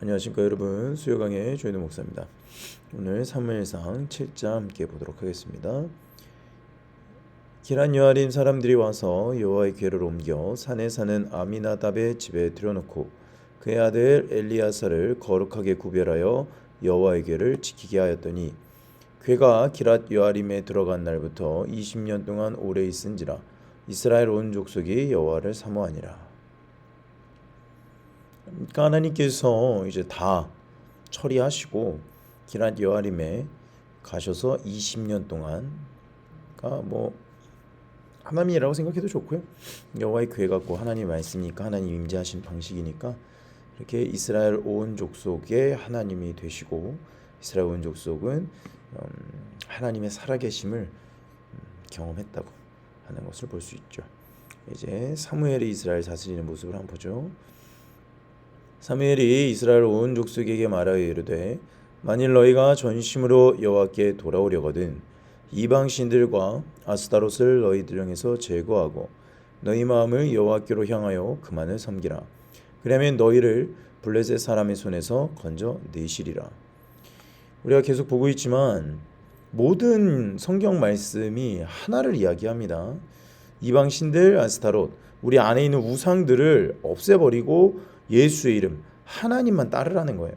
안녕하십니까 여러분, 수요강의 조현우 목사입니다. 오늘 사무엘상 7장 함께 보도록 하겠습니다. 기란 여아림 사람들이 와서 여호와의 궤를 옮겨 산에 사는 아미나답의 집에 들여놓고 그의 아들 엘리야사를 거룩하게 구별하여 여호와의 궤를 지키게 하였더니 궤가 기랏 여아림에 들어간 날부터 20년 동안 오래 있은지라 이스라엘 온 족속이 여호와를 사모하니라. 그러니까 하나님께서 이제 다 처리하시고 기랏 여아림에 가셔서 20년 동안, 그러니까 뭐 하나님이라고 생각해도 좋고요. 여호와의 궤 갖고 하나님 말씀이니까 하나님 임재하신 방식이니까 이렇게 이스라엘 온 족속의 하나님이 되시고 이스라엘 온 족속은 하나님의 살아계심을 경험했다고 하는 것을 볼 수 있죠. 이제 사무엘이 이스라엘 다스리는 모습을 한번 보죠. 사무엘이 이스라엘 온 족속에게 말하여 이르되 만일 너희가 전심으로 여호와께 돌아오려거든 이방 신들과 아스타롯을 너희들 중에서 제거하고 너희 마음을 여호와께로 향하여 그만을 섬기라. 그러면 너희를 블레셋 사람의 손에서 건져 내시리라. 우리가 계속 보고 있지만 모든 성경 말씀이 하나를 이야기합니다. 이방 신들, 아스타롯, 우리 안에 있는 우상들을 없애버리고 예수의 이름 하나님만 따르라는 거예요.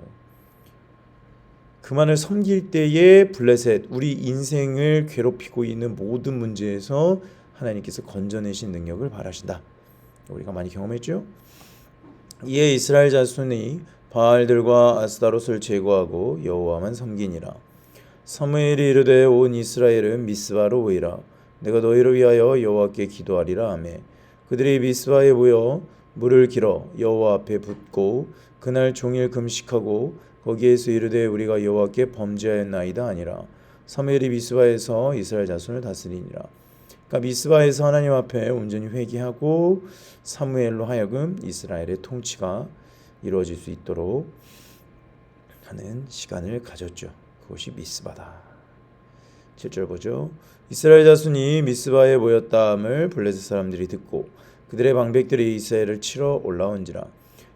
그만을 섬길 때에 블레셋, 우리 인생을 괴롭히고 있는 모든 문제에서 하나님께서 건져내신 능력을 바라신다. 우리가 많이 경험했죠. 이에 이스라엘 자손이 바알들과 아스타롯을 제거하고 여호와만 섬기니라. 사무엘이 이르되 온 이스라엘은 미스바로 모이라. 내가 너희를 위하여 여호와께 기도하리라 하며 그들이 미스바에 모여 물을 길어 여호와 앞에 붓고 그날 종일 금식하고 거기에서 이르되 우리가 여호와께 범죄하였나이다 아니라. 사무엘이 미스바에서 이스라엘 자손을 다스리니라. 그러니까 미스바에서 하나님 앞에 온전히 회개하고 사무엘로 하여금 이스라엘의 통치가 이루어질 수 있도록 하는 시간을 가졌죠. 그것이 미스바다. 7절 보죠. 이스라엘 자손이 미스바에 모였다함을 블레셋 사람들이 듣고 그들의 방백들이 이스라엘을 치러 올라온지라.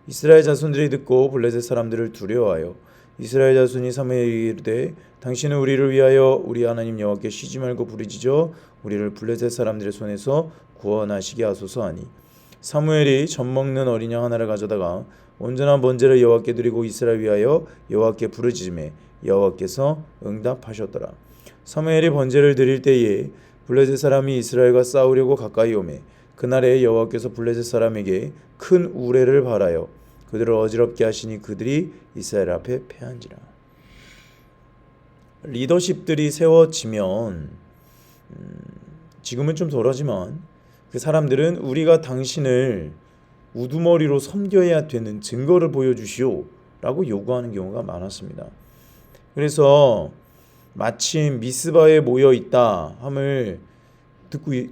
이스라엘 자손들이 듣고 블레셋 사람들을 두려워하여 이스라엘 자손이 사무엘에게 이르되 당신은 우리를 위하여 우리 하나님 여호와께 쉬지 말고 부르짖어 우리를 블레셋 사람들의 손에서 구원하시게 하소서 하니 사무엘이 젖 먹는 어린 양 하나를 가져다가 온전한 번제를 여호와께 드리고 이스라엘 위하여 여호와께 부르짖음에 여호와께서 응답하셨더라. 사무엘이 번제를 드릴 때에 블레셋 사람이 이스라엘과 싸우려고 가까이 오매 그날에 여호와께서 블레셋 사람에게 큰 우레를 발하여 그들을 어지럽게 하시니 그들이 이스라엘 앞에 패한지라. 리더십들이 세워지면 지금은 좀 덜하지만 그 사람들은 우리가 당신을 우두머리로 섬겨야 되는 증거를 보여주시오 라고 요구하는 경우가 많았습니다. 그래서 마침 미스바에 모여 있다 함을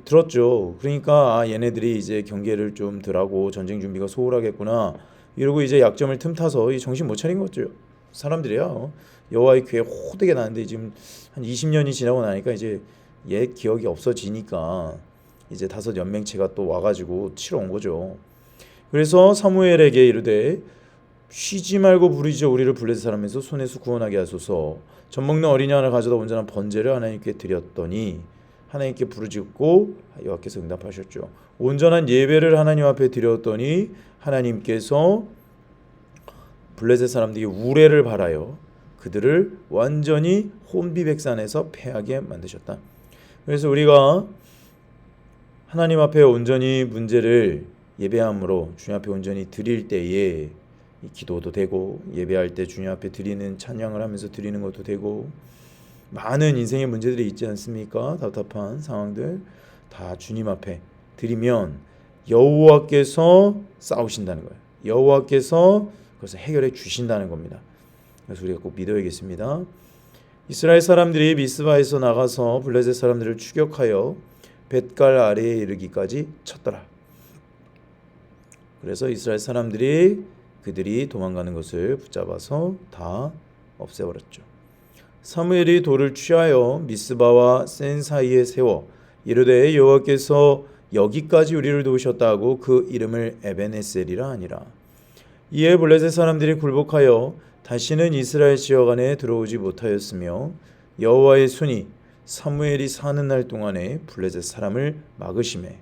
들었죠. 그러니까 얘네들이 이제 경계를 좀 덜하고 전쟁 준비가 소홀하겠구나 이러고 이제 약점을 틈타서 정신 못 차린 거죠. 사람들이야. 여호와의 궤 호되게 나는데 지금 한 20년이 지나고 나니까 이제 옛 기억이 없어지니까 이제 다섯 연맹체가 또 와가지고 치러 온 거죠. 그래서 사무엘에게 이르되 쉬지 말고 부르짖어 우리를 블레셋 사람에서 손에서 구원하게 하소서. 젖 먹는 어린이 하나 가져다 온전한 번제를 하나님께 드렸더니 하나님께 부르짖고 여호와께서 응답하셨죠. 온전한 예배를 하나님 앞에 드렸더니 하나님께서 블레셋 사람들에게 우레를 발하여 그들을 완전히 혼비백산에서 패하게 만드셨다. 그래서 우리가 하나님 앞에 온전히 문제를 예배함으로 주님 앞에 온전히 드릴 때에 기도도 되고 예배할 때 주님 앞에 드리는 찬양을 하면서 드리는 것도 되고 많은 인생의 문제들이 있지 않습니까? 답답한 상황들 다 주님 앞에 드리면 여호와께서 싸우신다는 거예요. 여호와께서 그것을 해결해 주신다는 겁니다. 그래서 우리가 꼭 믿어야겠습니다. 이스라엘 사람들이 미스바에서 나가서 블레셋 사람들을 추격하여 벳갈 아래에 이르기까지 쳤더라. 그래서 이스라엘 사람들이 그들이 도망가는 것을 붙잡아서 다 없애버렸죠. 사무엘이 돌을 취하여 미스바와 센 사이에 세워 이르되 여호와께서 여기까지 우리를 도우셨다고 그 이름을 에베네셀이라 하니라. 이에 블레셋 사람들이 굴복하여 다시는 이스라엘 지역 안에 들어오지 못하였으며 여호와의 손이 사무엘이 사는 날 동안에 블레셋 사람을 막으시매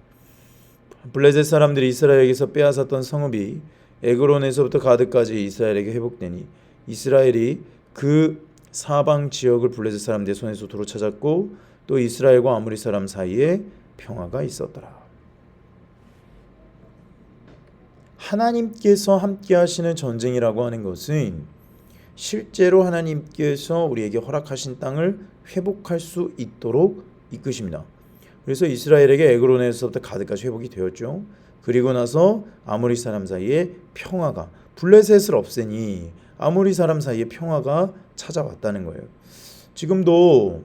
블레셋 사람들이 이스라엘에게서 빼앗았던 성읍이 에그론에서부터 가드까지 이스라엘에게 회복되니 이스라엘이 그 사방 지역을 블레셋 사람들의 손에서 도로 찾았고 또 이스라엘과 아모리 사람 사이에 평화가 있었더라. 하나님께서 함께 하시는 전쟁이라고 하는 것은 실제로 하나님께서 우리에게 허락하신 땅을 회복할 수 있도록 이끄십니다. 그래서 이스라엘에게 에그론에서부터 가드까지 회복이 되었죠. 그리고 나서 아모리 사람 사이에 평화가, 블레셋을 없애니 아모리 사람 사이에 평화가 찾아왔다는 거예요. 지금도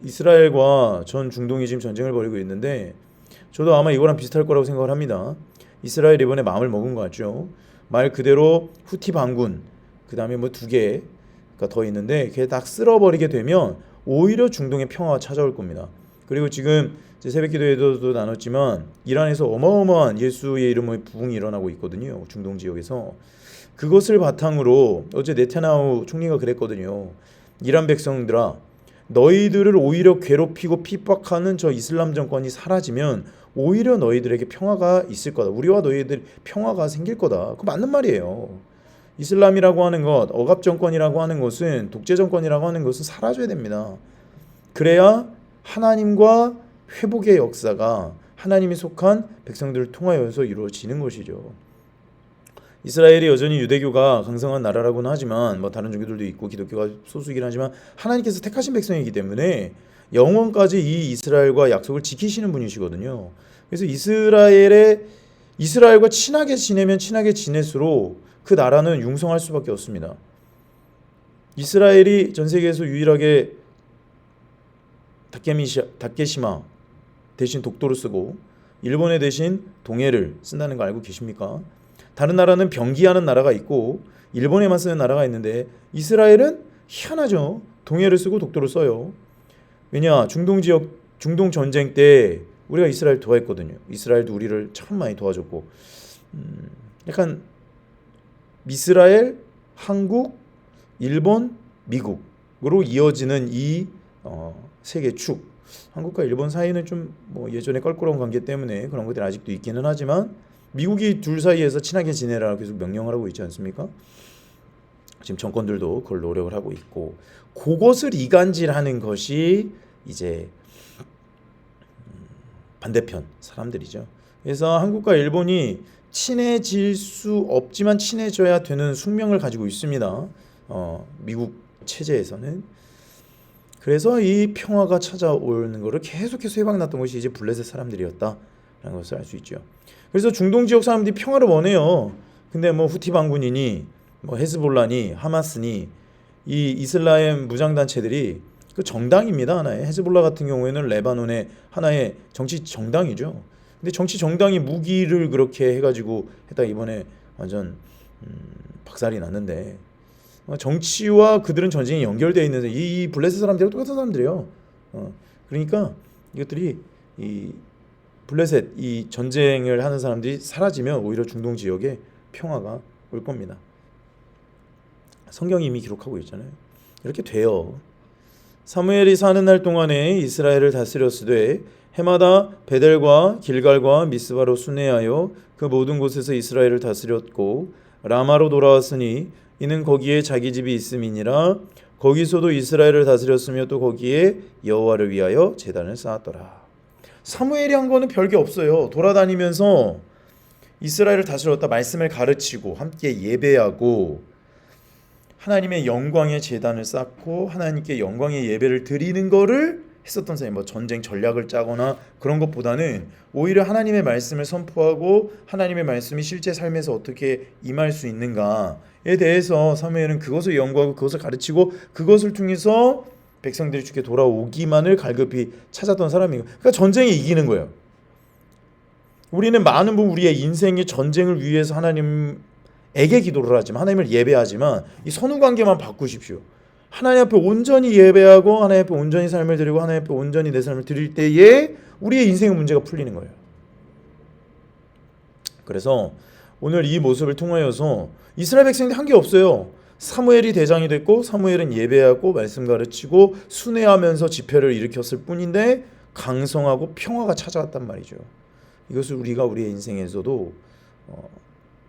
이스라엘과 전 중동이 지금 전쟁을 벌이고 있는데 저도 아마 이거랑 비슷할 거라고 생각을 합니다. 이스라엘 이번에 마음을 먹은 것 같죠. 말 그대로 후티 반군, 그 다음에 뭐 2개가 더 있는데 그게 딱 쓸어버리게 되면 오히려 중동의 평화가 찾아올 겁니다. 그리고 지금 새벽기도에도 나눴지만 이란에서 어마어마한 예수의 이름의 부흥이 일어나고 있거든요. 중동 지역에서. 그것을 바탕으로 어제 네타냐후 총리가 그랬거든요. 이란 백성들아, 너희들을 오히려 괴롭히고 핍박하는 저 이슬람 정권이 사라지면 오히려 너희들에게 평화가 있을 거다. 우리와 너희들 평화가 생길 거다. 그거 맞는 말이에요. 이슬람이라고 하는 것, 억압 정권이라고 하는 것은, 독재 정권이라고 하는 것은 사라져야 됩니다. 그래야 하나님과 회복의 역사가 하나님이 속한 백성들을 통하여서 이루어지는 것이죠. 이스라엘이 여전히 유대교가 강성한 나라라고는 하지만 뭐 다른 종교들도 있고 기독교가 소수이긴 하지만 하나님께서 택하신 백성이기 때문에 영원까지 이 이스라엘과 약속을 지키시는 분이시거든요. 그래서 이스라엘과 친하게 지내면 친하게 지낼수록 그 나라는 융성할 수밖에 없습니다. 이스라엘이 전 세계에서 유일하게 다케시마 대신 독도를 쓰고 일본에 대신 동해를 쓴다는 거 알고 계십니까? 다른 나라는 병기하는 나라가 있고 일본에만 쓰는 나라가 있는데 이스라엘은 희한하죠. 동해를 쓰고 독도를 써요. 왜냐? 중동 전쟁 때 우리가 이스라엘 도와했거든요. 이스라엘도 우리를 참 많이 도와줬고 약간 이스라엘, 한국, 일본, 미국으로 이어지는 이 세계 축. 한국과 일본 사이는 좀 뭐 예전에 껄끄러운 관계 때문에 그런 것들이 아직도 있기는 하지만 미국이 둘 사이에서 친하게 지내라고 계속 명령을 하고 있지 않습니까? 지금 정권들도 그걸 노력을 하고 있고 그것을 이간질하는 것이 이제 반대편 사람들이죠. 그래서 한국과 일본이 친해질 수 없지만 친해져야 되는 숙명을 가지고 있습니다. 미국 체제에서는. 그래서 이 평화가 찾아오는 것을 계속해서 해박났던 것이 이제 블레셋 사람들이었다라는 것을 알 수 있죠. 그래서 중동 지역 사람들이 평화를 원해요. 근데 뭐 후티 반군이니 뭐 헤즈볼라니 하마스니 이 이슬람 무장 단체들이 그 정당입니다. 하나의 헤즈볼라 같은 경우에는 레바논의 하나의 정치 정당이죠. 근데 정치 정당이 무기를 그렇게 해가지고 했다 이번에 완전 박살이 났는데 정치와 그들은 전쟁이 연결되어 있는데 이 블레셋 사람들이랑 똑같은 사람들이에요. 그러니까 이것들이 이 블레셋 이 전쟁을 하는 사람들이 사라지면 오히려 중동 지역에 평화가 올 겁니다. 성경이 이미 기록하고 있잖아요. 이렇게 돼요. 사무엘이 사는 날 동안에 이스라엘을 다스렸으되 해마다 베델과 길갈과 미스바로 순회하여 그 모든 곳에서 이스라엘을 다스렸고 라마로 돌아왔으니 이는 거기에 자기 집이 있음이니라. 거기서도 이스라엘을 다스렸으며 또 거기에 여호와를 위하여 제단을 쌓았더라. 사무엘이 한 거는 별게 없어요. 돌아다니면서 이스라엘을 다스렸다, 말씀을 가르치고 함께 예배하고 하나님의 영광의 제단을 쌓고 하나님께 영광의 예배를 드리는 거를 했었던 사람이 뭐 전쟁 전략을 짜거나 그런 것보다는 오히려 하나님의 말씀을 선포하고 하나님의 말씀이 실제 삶에서 어떻게 임할 수 있는가에 대해서 사무엘은 그것을 연구하고 그것을 가르치고 그것을 통해서 백성들이 주께 돌아오기만을 갈급히 찾았던 사람이에요. 그러니까 전쟁에 이기는 거예요. 우리는 많은 부분 우리의 인생의 전쟁을 위해서 하나님에게 기도를 하지만 하나님을 예배하지만 이 선후관계만 바꾸십시오. 하나님 앞에 온전히 예배하고 하나님 앞에 온전히 삶을 드리고 하나님 앞에 온전히 내 삶을 드릴 때에 우리의 인생의 문제가 풀리는 거예요. 그래서 오늘 이 모습을 통하여서 이스라엘 백성들이 한 게 없어요. 사무엘이 대장이 됐고 사무엘은 예배하고 말씀 가르치고 순회하면서 집회를 일으켰을 뿐인데 강성하고 평화가 찾아왔단 말이죠. 이것을 우리가 우리의 인생에서도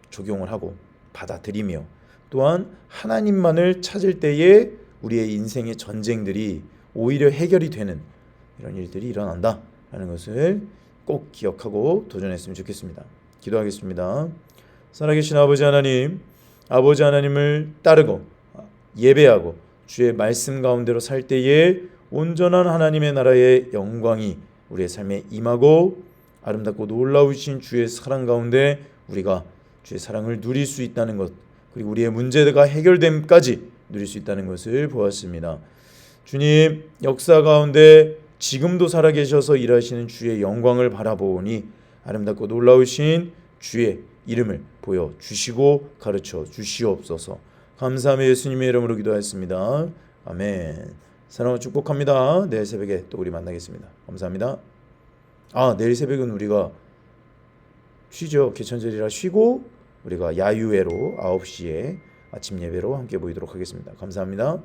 적용을 하고 받아들이며 또한 하나님만을 찾을 때에 우리의 인생의 전쟁들이 오히려 해결이 되는 이런 일들이 일어난다라는 것을 꼭 기억하고 도전했으면 좋겠습니다. 기도하겠습니다. 살아계신 아버지 하나님, 아버지 하나님을 따르고 예배하고 주의 말씀 가운데로 살 때에 온전한 하나님의 나라의 영광이 우리의 삶에 임하고 아름답고 놀라우신 주의 사랑 가운데 우리가 주의 사랑을 누릴 수 있다는 것, 그리고 우리의 문제가 해결됨까지 누릴 수 있다는 것을 보았습니다. 주님, 역사 가운데 지금도 살아계셔서 일하시는 주의 영광을 바라보니 아름답고 놀라우신 주의 이름을 보여주시고 가르쳐 주시옵소서. 감사하며 예수님의 이름으로 기도하였습니다. 아멘. 사랑을 축복합니다. 내일 새벽에 또 우리 만나겠습니다. 감사합니다. 내일 새벽은 우리가 쉬죠. 개천절이라 쉬고 우리가 야유회로 9시에 아침 예배로 함께 모이도록 하겠습니다. 감사합니다.